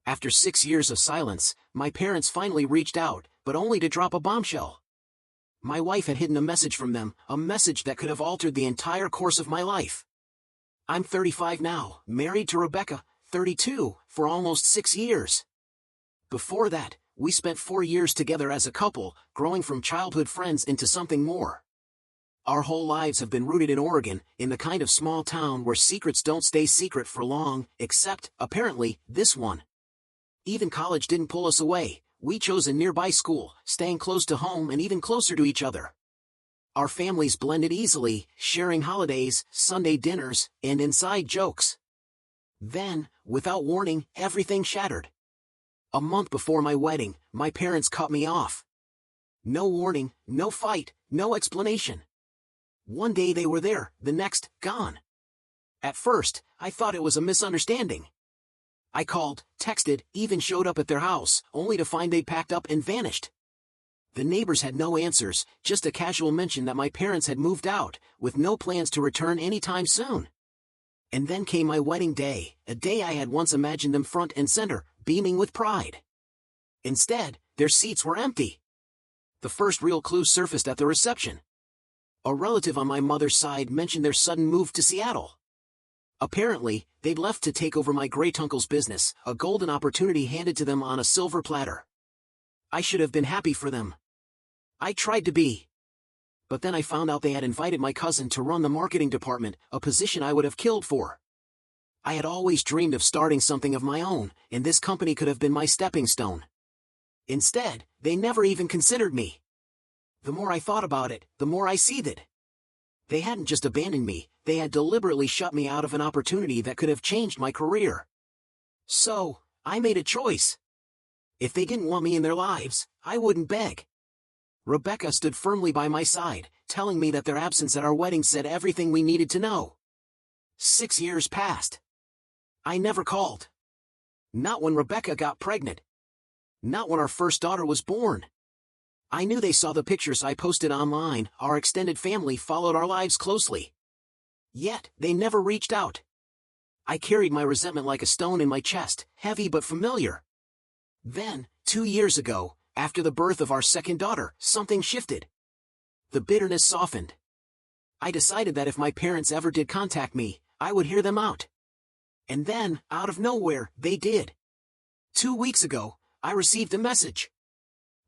After 6 years of silence, my parents finally reached out, but only to drop a bombshell. My wife had hidden a message from them, a message that could have altered the entire course of my life. I'm 35 now, married to Rebecca, 32, for almost 6 years. Before that, we spent 4 years together as a couple, growing from childhood friends into something more. Our whole lives have been rooted in Oregon, in the kind of small town where secrets don't stay secret for long, except, apparently, this one. Even college didn't pull us away. We chose a nearby school, staying close to home and even closer to each other. Our families blended easily, sharing holidays, Sunday dinners, and inside jokes. Then, without warning, everything shattered. A month before my wedding, my parents cut me off. No warning, no fight, no explanation. One day they were there, the next, gone. At first, I thought it was a misunderstanding. I called, texted, even showed up at their house, only to find they'd packed up and vanished. The neighbors had no answers, just a casual mention that my parents had moved out, with no plans to return anytime soon. And then came my wedding day, a day I had once imagined them front and center, beaming with pride. Instead, their seats were empty. The first real clue surfaced at the reception. A relative on my mother's side mentioned their sudden move to Seattle. Apparently, they'd left to take over my great-uncle's business, a golden opportunity handed to them on a silver platter. I should have been happy for them. I tried to be. But then I found out they had invited my cousin to run the marketing department, a position I would have killed for. I had always dreamed of starting something of my own, and this company could have been my stepping stone. Instead, they never even considered me. The more I thought about it, the more I seethed. They hadn't just abandoned me, they had deliberately shut me out of an opportunity that could have changed my career. So, I made a choice. If they didn't want me in their lives, I wouldn't beg. Rebecca stood firmly by my side, telling me that their absence at our wedding said everything we needed to know. 6 years passed. I never called. Not when Rebecca got pregnant. Not when our first daughter was born. I knew they saw the pictures I posted online, our extended family followed our lives closely. Yet, they never reached out. I carried my resentment like a stone in my chest, heavy but familiar. Then, 2 years ago, after the birth of our second daughter, something shifted. The bitterness softened. I decided that if my parents ever did contact me, I would hear them out. And then, out of nowhere, they did. 2 weeks ago, I received a message.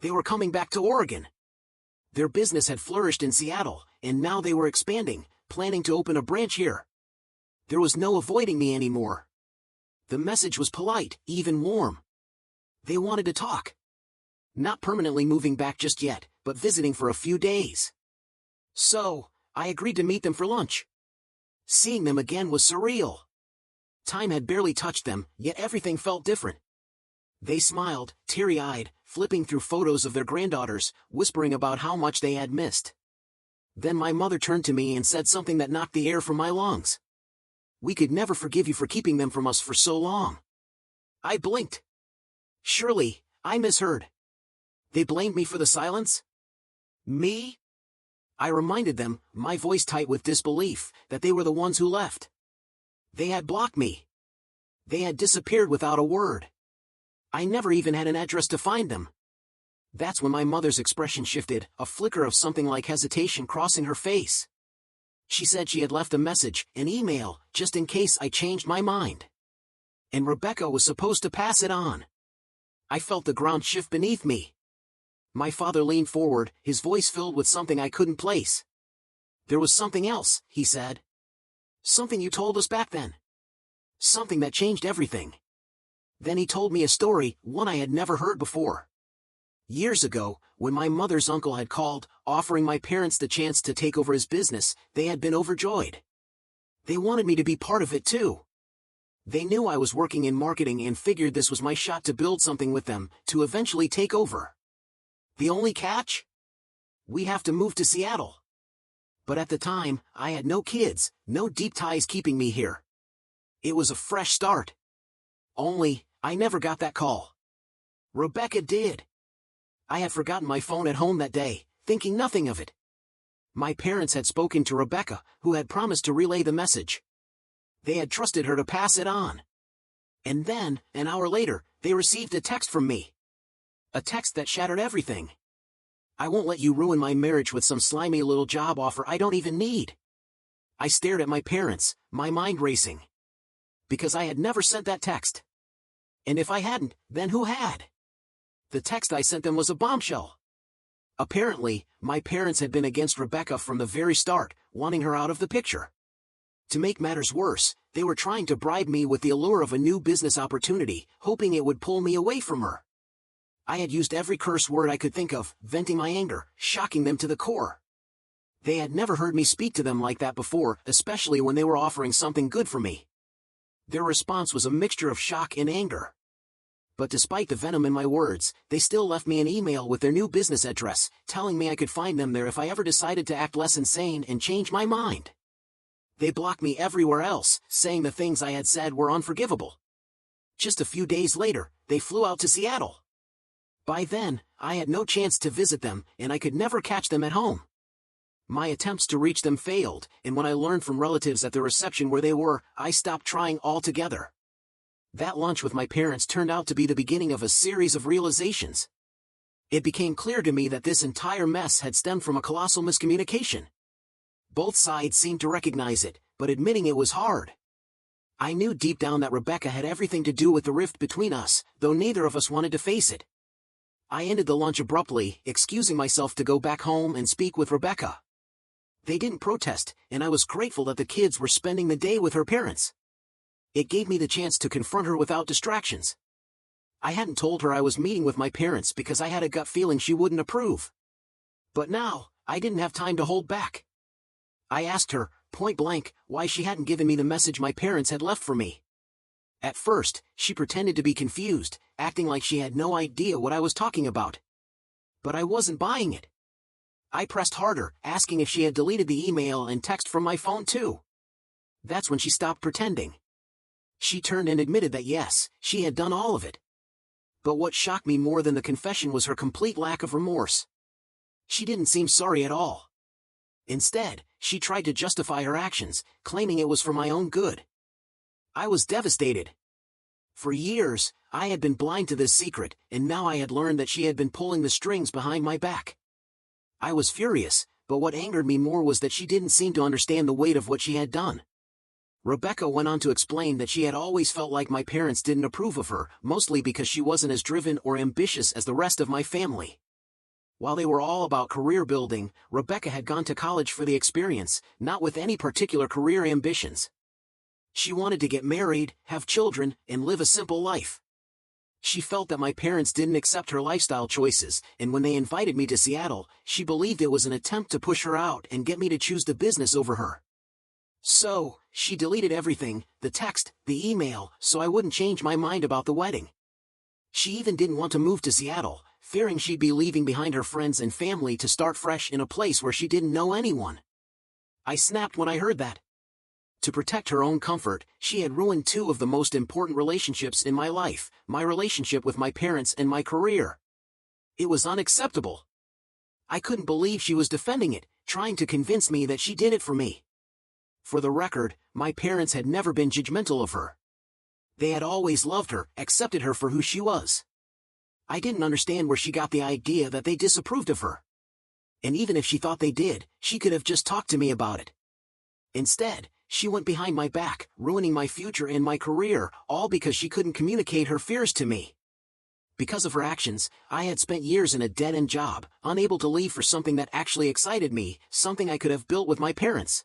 They were coming back to Oregon. Their business had flourished in Seattle, and now they were expanding, planning to open a branch here. There was no avoiding me anymore. The message was polite, even warm. They wanted to talk. Not permanently moving back just yet, but visiting for a few days. So, I agreed to meet them for lunch. Seeing them again was surreal. Time had barely touched them, yet everything felt different. They smiled, teary-eyed, flipping through photos of their granddaughters, whispering about how much they had missed. Then my mother turned to me and said something that knocked the air from my lungs. "We could never forgive you for keeping them from us for so long." I blinked. Surely, I misheard. They blamed me for the silence? Me? I reminded them, my voice tight with disbelief, that they were the ones who left. They had blocked me. They had disappeared without a word. I never even had an address to find them. That's when my mother's expression shifted, a flicker of something like hesitation crossing her face. She said she had left a message, an email, just in case I changed my mind. And Rebecca was supposed to pass it on. I felt the ground shift beneath me. My father leaned forward, his voice filled with something I couldn't place. "There was something else," he said. "Something you told us back then. Something that changed everything." Then he told me a story, one I had never heard before. Years ago, when my mother's uncle had called, offering my parents the chance to take over his business, they had been overjoyed. They wanted me to be part of it too. They knew I was working in marketing and figured this was my shot to build something with them, to eventually take over. The only catch? We have to move to Seattle. But at the time, I had no kids, no deep ties keeping me here. It was a fresh start. Only, I never got that call. Rebecca did. I had forgotten my phone at home that day, thinking nothing of it. My parents had spoken to Rebecca, who had promised to relay the message. They had trusted her to pass it on. And then, an hour later, they received a text from me. A text that shattered everything. "I won't let you ruin my marriage with some slimy little job offer I don't even need." I stared at my parents, my mind racing. Because I had never sent that text. And if I hadn't, then who had? The text I sent them was a bombshell. Apparently, my parents had been against Rebecca from the very start, wanting her out of the picture. To make matters worse, they were trying to bribe me with the allure of a new business opportunity, hoping it would pull me away from her. I had used every curse word I could think of, venting my anger, shocking them to the core. They had never heard me speak to them like that before, especially when they were offering something good for me. Their response was a mixture of shock and anger. But despite the venom in my words, they still left me an email with their new business address, telling me I could find them there if I ever decided to act less insane and change my mind. They blocked me everywhere else, saying the things I had said were unforgivable. Just a few days later, they flew out to Seattle. By then, I had no chance to visit them, and I could never catch them at home. My attempts to reach them failed, and when I learned from relatives at the reception where they were, I stopped trying altogether. That lunch with my parents turned out to be the beginning of a series of realizations. It became clear to me that this entire mess had stemmed from a colossal miscommunication. Both sides seemed to recognize it, but admitting it was hard. I knew deep down that Rebecca had everything to do with the rift between us, though neither of us wanted to face it. I ended the lunch abruptly, excusing myself to go back home and speak with Rebecca. They didn't protest, and I was grateful that the kids were spending the day with her parents. It gave me the chance to confront her without distractions. I hadn't told her I was meeting with my parents because I had a gut feeling she wouldn't approve. But now, I didn't have time to hold back. I asked her, point blank, why she hadn't given me the message my parents had left for me. At first, she pretended to be confused, acting like she had no idea what I was talking about. But I wasn't buying it. I pressed harder, asking if she had deleted the email and text from my phone too. That's when she stopped pretending. She turned and admitted that yes, she had done all of it. But what shocked me more than the confession was her complete lack of remorse. She didn't seem sorry at all. Instead, she tried to justify her actions, claiming it was for my own good. I was devastated. For years, I had been blind to this secret, and now I had learned that she had been pulling the strings behind my back. I was furious, but what angered me more was that she didn't seem to understand the weight of what she had done. Rebecca went on to explain that she had always felt like my parents didn't approve of her, mostly because she wasn't as driven or ambitious as the rest of my family. While they were all about career building, Rebecca had gone to college for the experience, not with any particular career ambitions. She wanted to get married, have children, and live a simple life. She felt that my parents didn't accept her lifestyle choices, and when they invited me to Seattle, she believed it was an attempt to push her out and get me to choose the business over her. So, she deleted everything, the text, the email, so I wouldn't change my mind about the wedding. She even didn't want to move to Seattle, fearing she'd be leaving behind her friends and family to start fresh in a place where she didn't know anyone. I snapped when I heard that. To protect her own comfort, she had ruined two of the most important relationships in my life, my relationship with my parents and my career. It was unacceptable. I couldn't believe she was defending it, trying to convince me that she did it for me. For the record, my parents had never been judgmental of her. They had always loved her, accepted her for who she was. I didn't understand where she got the idea that they disapproved of her. And even if she thought they did, she could have just talked to me about it. Instead, she went behind my back, ruining my future and my career, all because she couldn't communicate her fears to me. Because of her actions, I had spent years in a dead-end job, unable to leave for something that actually excited me, something I could have built with my parents.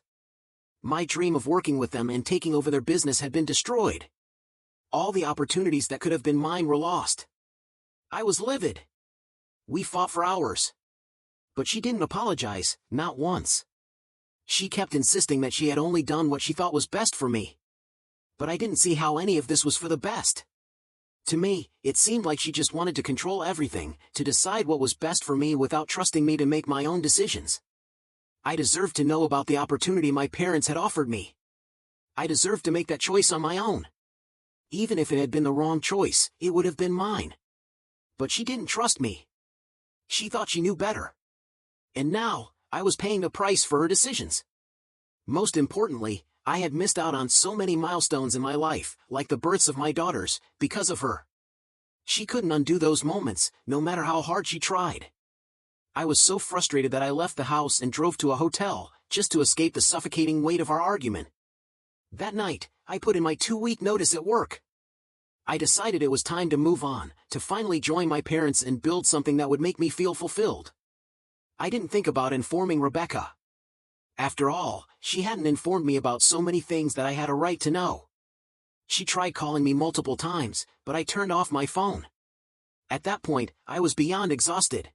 My dream of working with them and taking over their business had been destroyed. All the opportunities that could have been mine were lost. I was livid. We fought for hours. But she didn't apologize, not once. She kept insisting that she had only done what she thought was best for me. But I didn't see how any of this was for the best. To me, it seemed like she just wanted to control everything, to decide what was best for me without trusting me to make my own decisions. I deserved to know about the opportunity my parents had offered me. I deserved to make that choice on my own. Even if it had been the wrong choice, it would have been mine. But she didn't trust me. She thought she knew better. And now, I was paying the price for her decisions. Most importantly, I had missed out on so many milestones in my life, like the births of my daughters, because of her. She couldn't undo those moments, no matter how hard she tried. I was so frustrated that I left the house and drove to a hotel, just to escape the suffocating weight of our argument. That night, I put in my 2-week notice at work. I decided it was time to move on, to finally join my parents and build something that would make me feel fulfilled. I didn't think about informing Rebecca. After all, she hadn't informed me about so many things that I had a right to know. She tried calling me multiple times, but I turned off my phone. At that point, I was beyond exhausted.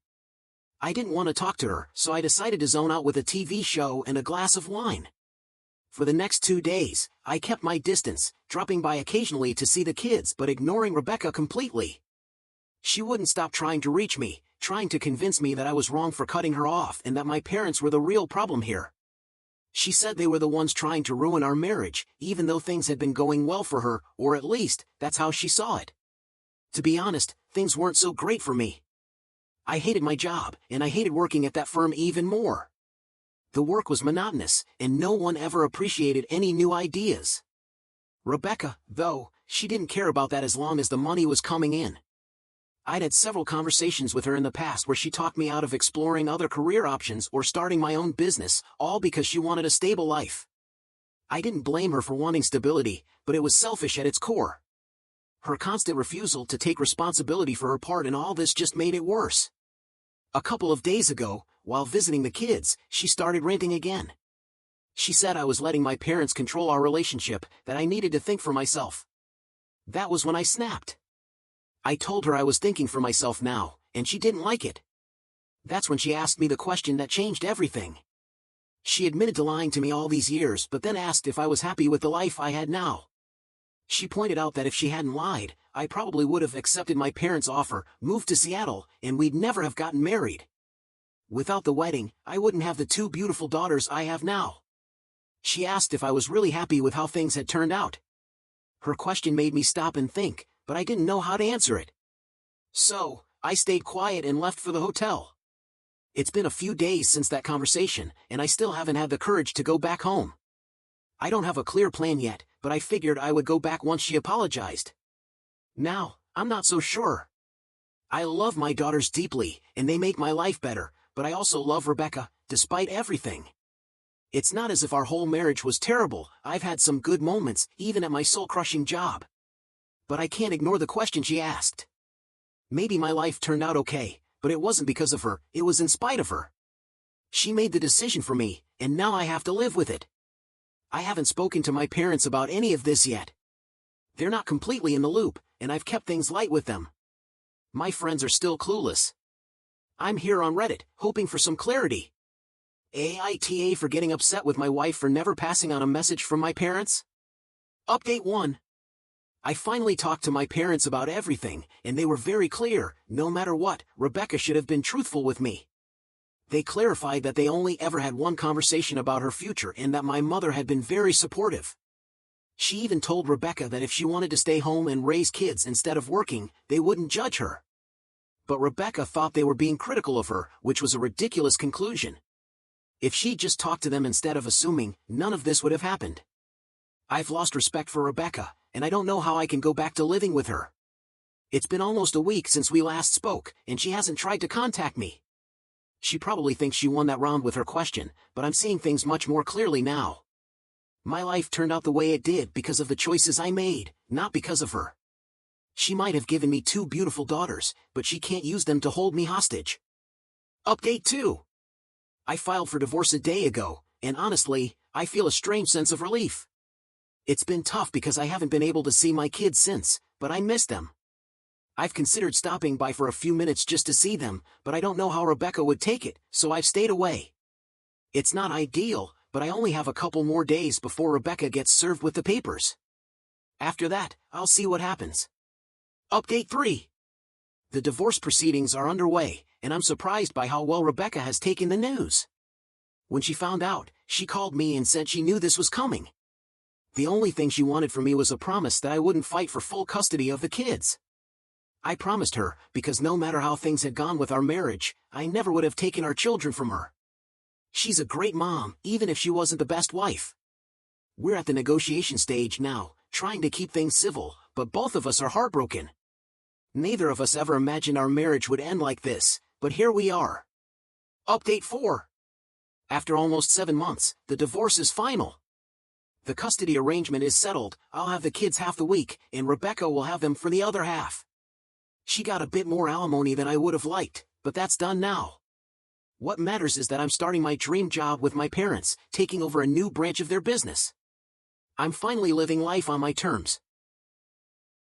I didn't want to talk to her, so I decided to zone out with a TV show and a glass of wine. For the next 2 days, I kept my distance, dropping by occasionally to see the kids but ignoring Rebecca completely. She wouldn't stop trying to reach me, trying to convince me that I was wrong for cutting her off and that my parents were the real problem here. She said they were the ones trying to ruin our marriage, even though things had been going well for her, or at least, that's how she saw it. To be honest, things weren't so great for me. I hated my job, and I hated working at that firm even more. The work was monotonous, and no one ever appreciated any new ideas. Rebecca, though, she didn't care about that as long as the money was coming in. I'd had several conversations with her in the past where she talked me out of exploring other career options or starting my own business, all because she wanted a stable life. I didn't blame her for wanting stability, but it was selfish at its core. Her constant refusal to take responsibility for her part in all this just made it worse. A couple of days ago, while visiting the kids, she started ranting again. She said I was letting my parents control our relationship, that I needed to think for myself. That was when I snapped. I told her I was thinking for myself now, and she didn't like it. That's when she asked me the question that changed everything. She admitted to lying to me all these years but then asked if I was happy with the life I had now. She pointed out that if she hadn't lied, I probably would have accepted my parents' offer, moved to Seattle, and we'd never have gotten married. Without the wedding, I wouldn't have the 2 beautiful daughters I have now. She asked if I was really happy with how things had turned out. Her question made me stop and think, but I didn't know how to answer it. So, I stayed quiet and left for the hotel. It's been a few days since that conversation, and I still haven't had the courage to go back home. I don't have a clear plan yet, but I figured I would go back once she apologized. Now, I'm not so sure. I love my daughters deeply, and they make my life better, but I also love Rebecca, despite everything. It's not as if our whole marriage was terrible. I've had some good moments, even at my soul-crushing job. But I can't ignore the question she asked. Maybe my life turned out okay, but it wasn't because of her, it was in spite of her. She made the decision for me, and now I have to live with it. I haven't spoken to my parents about any of this yet. They're not completely in the loop, and I've kept things light with them. My friends are still clueless. I'm here on Reddit, hoping for some clarity. AITA for getting upset with my wife for never passing on a message from my parents? Update 1. I finally talked to my parents about everything, and they were very clear. No matter what, Rebecca should have been truthful with me. They clarified that they only ever had one conversation about her future and that my mother had been very supportive. She even told Rebecca that if she wanted to stay home and raise kids instead of working, they wouldn't judge her. But Rebecca thought they were being critical of her, which was a ridiculous conclusion. If she'd just talked to them instead of assuming, none of this would have happened. I've lost respect for Rebecca, and I don't know how I can go back to living with her. It's been almost a week since we last spoke, and she hasn't tried to contact me. She probably thinks she won that round with her question, but I'm seeing things much more clearly now. My life turned out the way it did because of the choices I made, not because of her. She might have given me 2 beautiful daughters, but she can't use them to hold me hostage. Update 2. I filed for divorce a day ago, and honestly, I feel a strange sense of relief. It's been tough because I haven't been able to see my kids since, but I miss them. I've considered stopping by for a few minutes just to see them, but I don't know how Rebecca would take it, so I've stayed away. It's not ideal, but I only have a couple more days before Rebecca gets served with the papers. After that, I'll see what happens. Update 3. The divorce proceedings are underway, and I'm surprised by how well Rebecca has taken the news. When she found out, she called me and said she knew this was coming. The only thing she wanted from me was a promise that I wouldn't fight for full custody of the kids. I promised her, because no matter how things had gone with our marriage, I never would have taken our children from her. She's a great mom, even if she wasn't the best wife. We're at the negotiation stage now, trying to keep things civil, but both of us are heartbroken. Neither of us ever imagined our marriage would end like this, but here we are. Update 4. After almost 7 months, the divorce is final. The custody arrangement is settled. I'll have the kids half the week, and Rebecca will have them for the other half. She got a bit more alimony than I would have liked, but that's done now. What matters is that I'm starting my dream job with my parents, taking over a new branch of their business. I'm finally living life on my terms.